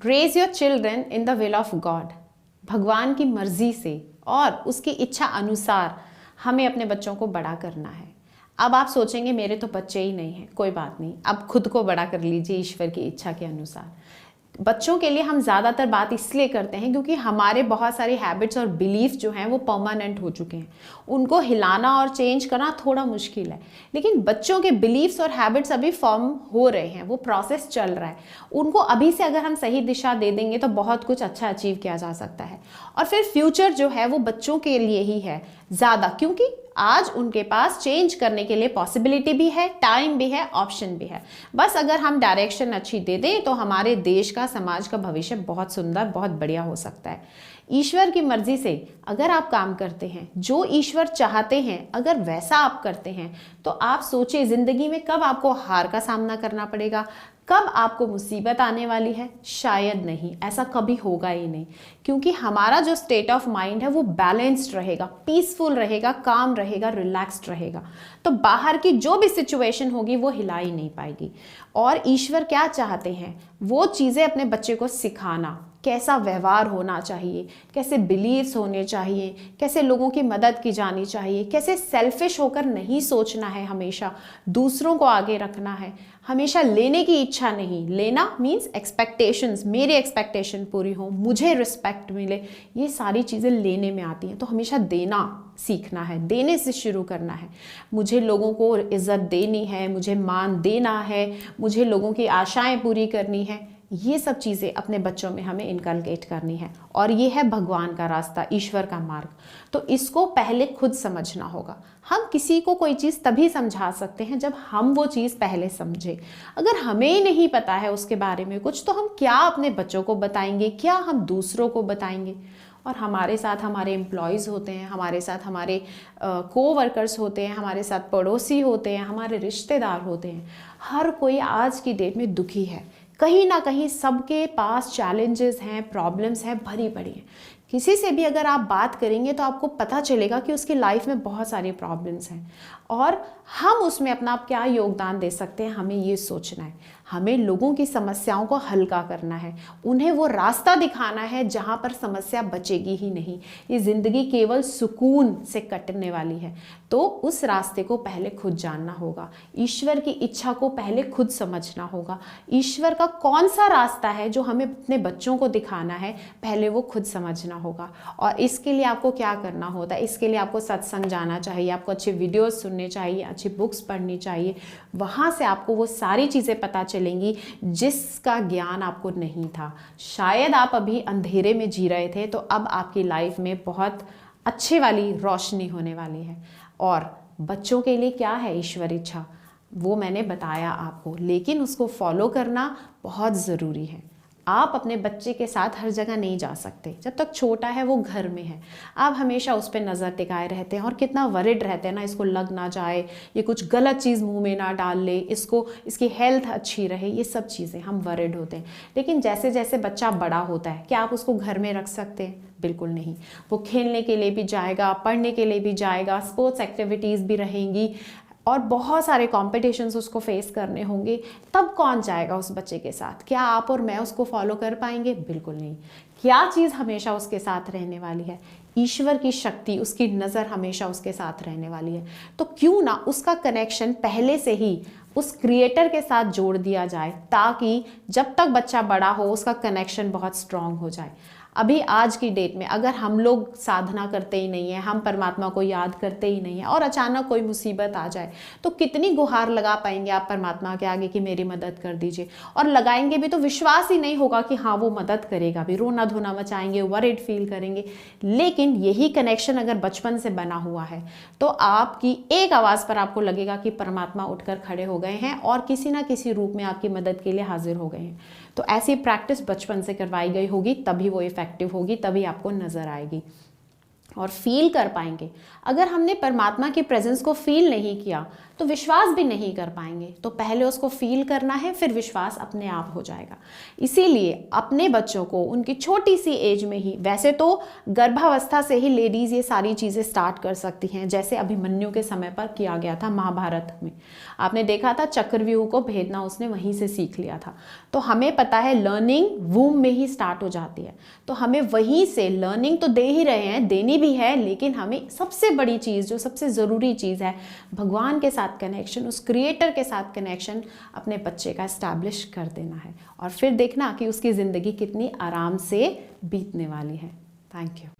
Raise your children in the will of God. भगवान की मर्जी से और उसकी इच्छा अनुसार हमें अपने बच्चों को बड़ा करना है। अब आप सोचेंगे मेरे तो बच्चे ही नहीं हैं, कोई बात नहीं, अब खुद को बड़ा कर लीजिए ईश्वर की इच्छा के अनुसार। बच्चों के लिए हम ज़्यादातर बात इसलिए करते हैं क्योंकि हमारे बहुत सारी हैबिट्स और बिलीफ जो हैं वो परमानेंट हो चुके हैं, उनको हिलाना और चेंज करना थोड़ा मुश्किल है। लेकिन बच्चों के बिलीफ्स और हैबिट्स अभी फॉर्म हो रहे हैं, वो प्रोसेस चल रहा है। उनको अभी से अगर हम सही दिशा दे देंगे तो बहुत कुछ अच्छा अचीव किया जा सकता है। और फिर फ्यूचर जो है वो बच्चों के लिए ही है ज़्यादा, क्योंकि आज उनके पास चेंज करने के लिए पॉसिबिलिटी भी है, टाइम भी है, ऑप्शन भी है। बस अगर हम डायरेक्शन अच्छी दे दें तो हमारे देश का, समाज का भविष्य बहुत सुंदर, बहुत बढ़िया हो सकता है। ईश्वर की मर्जी से अगर आप काम करते हैं, जो ईश्वर चाहते हैं अगर वैसा आप करते हैं, तो आप सोचिए जिंदगी में कब आपको हार का सामना करना पड़ेगा, कब आपको मुसीबत आने वाली है। शायद नहीं, ऐसा कभी होगा ही नहीं, क्योंकि हमारा जो स्टेट ऑफ माइंड है वो बैलेंस्ड रहेगा, पीसफुल रहेगा, काम रहेगा, रिलैक्स्ड रहेगा। तो बाहर की जो भी सिचुएशन होगी वो हिला ही नहीं पाएगी। और ईश्वर क्या चाहते हैं, वो चीज़ें अपने बच्चे को सिखाना, कैसा व्यवहार होना चाहिए, कैसे बिलीव्स होने चाहिए, कैसे लोगों की मदद की जानी चाहिए, कैसे सेल्फिश होकर नहीं सोचना है, हमेशा दूसरों को आगे रखना है, हमेशा लेने की इच्छा नहीं। लेना मीन्स एक्सपेक्टेशंस, मेरी एक्सपेक्टेशन पूरी हो, मुझे रिस्पेक्ट मिले, ये सारी चीज़ें लेने में आती हैं। तो हमेशा देना सीखना है, देने से शुरू करना है। मुझे लोगों को इज्जत देनी है, मुझे मान देना है, मुझे लोगों की आशाएं पूरी करनी है, ये सब चीज़ें अपने बच्चों में हमें इनकलकेट करनी है। और ये है भगवान का रास्ता, ईश्वर का मार्ग। तो इसको पहले खुद समझना होगा। हम किसी को कोई चीज़ तभी समझा सकते हैं जब हम वो चीज़ पहले समझे। अगर हमें ही नहीं पता है उसके बारे में कुछ, तो हम क्या अपने बच्चों को बताएंगे, क्या हम दूसरों को बताएंगे। और हमारे साथ हमारे एम्प्लॉयज़ होते हैं, हमारे साथ हमारे कोवर्कर्स होते हैं, हमारे साथ पड़ोसी होते हैं, हमारे रिश्तेदार होते हैं। हर कोई आज की डेट में दुखी है, कहीं ना कहीं सबके पास चैलेंजेस हैं, प्रॉब्लम्स हैं, भरी पड़ी हैं। किसी से भी अगर आप बात करेंगे तो आपको पता चलेगा कि उसकी लाइफ में बहुत सारी प्रॉब्लम्स हैं, और हम उसमें अपना क्या योगदान दे सकते हैं, हमें ये सोचना है। हमें लोगों की समस्याओं को हल्का करना है, उन्हें वो रास्ता दिखाना है जहाँ पर समस्या बचेगी ही नहीं। ये ज़िंदगी केवल सुकून से कटने वाली है, तो उस रास्ते को पहले खुद जानना होगा। ईश्वर की इच्छा को पहले खुद समझना होगा। ईश्वर का कौन सा रास्ता है जो हमें अपने बच्चों को दिखाना है, पहले वो खुद समझना होगा। और इसके लिए आपको क्या करना होता है, इसके लिए आपको सत्संग जाना चाहिए, आपको अच्छे वीडियोस सुनने चाहिए, अच्छी बुक्स पढ़नी चाहिए। वहाँ से आपको वो सारी चीज़ें पता चलेंगी जिसका ज्ञान आपको नहीं था। शायद आप अभी अंधेरे में जी रहे थे, तो अब आपकी लाइफ में बहुत अच्छे वाली रोशनी होने वाली है। और बच्चों के लिए क्या है ईश्वर इच्छा, वो मैंने बताया आपको, लेकिन उसको फॉलो करना बहुत ज़रूरी है। आप अपने बच्चे के साथ हर जगह नहीं जा सकते। जब तक छोटा है वो घर में है, आप हमेशा उस पर नज़र टिकाए रहते हैं और कितना वरिड रहते हैं ना, इसको लग ना जाए, ये कुछ गलत चीज़ मुंह में ना डाल ले, इसको, इसकी हेल्थ अच्छी रहे, ये सब चीज़ें हम वरिड होते हैं। लेकिन जैसे जैसे बच्चा बड़ा होता है, क्या आप उसको घर में रख सकते हैं? बिल्कुल नहीं। वो खेलने के लिए भी जाएगा, पढ़ने के लिए भी जाएगा, स्पोर्ट्स एक्टिविटीज़ भी रहेंगी, और बहुत सारे कॉम्पिटिशन्स उसको फेस करने होंगे। तब कौन जाएगा उस बच्चे के साथ? क्या आप और मैं उसको फॉलो कर पाएंगे? बिल्कुल नहीं। क्या चीज़ हमेशा उसके साथ रहने वाली है? ईश्वर की शक्ति, उसकी नज़र हमेशा उसके साथ रहने वाली है। तो क्यों ना उसका कनेक्शन पहले से ही उस क्रिएटर के साथ जोड़ दिया जाए, ताकि जब तक बच्चा बड़ा हो उसका कनेक्शन बहुत स्ट्रांग हो जाए। अभी आज की डेट में अगर हम लोग साधना करते ही नहीं है, हम परमात्मा को याद करते ही नहीं है, और अचानक कोई मुसीबत आ जाए, तो कितनी गुहार लगा पाएंगे आप परमात्मा के आगे कि मेरी मदद कर दीजिए? और लगाएंगे भी तो विश्वास ही नहीं होगा कि हाँ वो मदद करेगा भी, रोना धोना मचाएंगे, वरिड फील करेंगे। लेकिन यही कनेक्शन अगर बचपन से बना हुआ है, तो आपकी एक आवाज़ पर आपको लगेगा कि परमात्मा उठकर खड़े हो गए हैं और किसी ना किसी रूप में आपकी मदद के लिए हाजिर हो गए हैं। तो ऐसी प्रैक्टिस बचपन से करवाई गई होगी, तभी वो इफेक्टिव होगी, तभी आपको नज़र आएगी। और फील कर पाएंगे। अगर हमने परमात्मा की प्रेजेंस को फील नहीं किया तो विश्वास भी नहीं कर पाएंगे। तो पहले उसको फील करना है, फिर विश्वास अपने आप हो जाएगा। इसीलिए अपने बच्चों को उनकी छोटी सी एज में ही, वैसे तो गर्भावस्था से ही लेडीज ये सारी चीज़ें स्टार्ट कर सकती हैं, जैसे अभिमन्यु के समय पर किया गया था महाभारत में। आपने देखा था चक्रव्यूह को भेदना उसने वहीं से सीख लिया था। तो हमें पता है लर्निंग वूम में ही स्टार्ट हो जाती है। तो हमें वहीं से लर्निंग तो दे ही रहे हैं, देनी भी है, लेकिन हमें सबसे बड़ी चीज़, जो सबसे ज़रूरी चीज़ है, भगवान के साथ कनेक्शन, उस क्रिएटर के साथ कनेक्शन अपने बच्चे का एस्टैब्लिश कर देना है। और फिर देखना कि उसकी ज़िंदगी कितनी आराम से बीतने वाली है। Thank you.